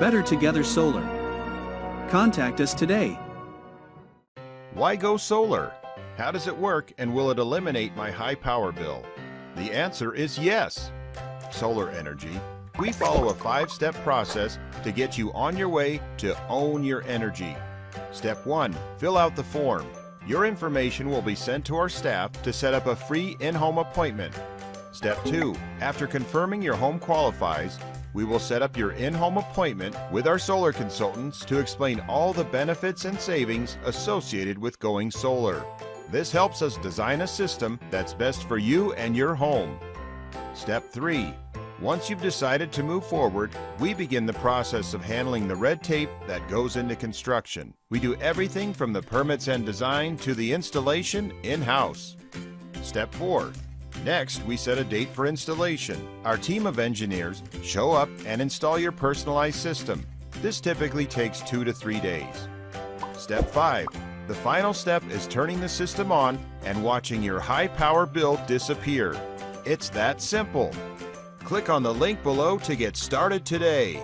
Better together solar. Contact us today. Why go solar? How does it work, and will it eliminate my high power bill? The answer is yes. Solar Energy. We follow a 5-step process to get you on your way to own your energy. Step 1. Fill out the form. Your information will be sent to our staff to set up a free in-home appointment. Step 2. After confirming your home qualifies, we will set up your in-home appointment with our solar consultants to explain all the benefits and savings associated with going solar. This helps us design a system that's best for you and your home. Step 3. Once you've decided to move forward, we begin the process of handling the red tape that goes into construction. We do everything from the permits and design to the installation in-house. Step 4. Next, we set a date for installation. Our team of engineers show up and install your personalized system. This typically takes 2 to 3 days. Step 5. The final step is turning the system on and watching your high power bill disappear. It's that simple. Click on the link below to get started today.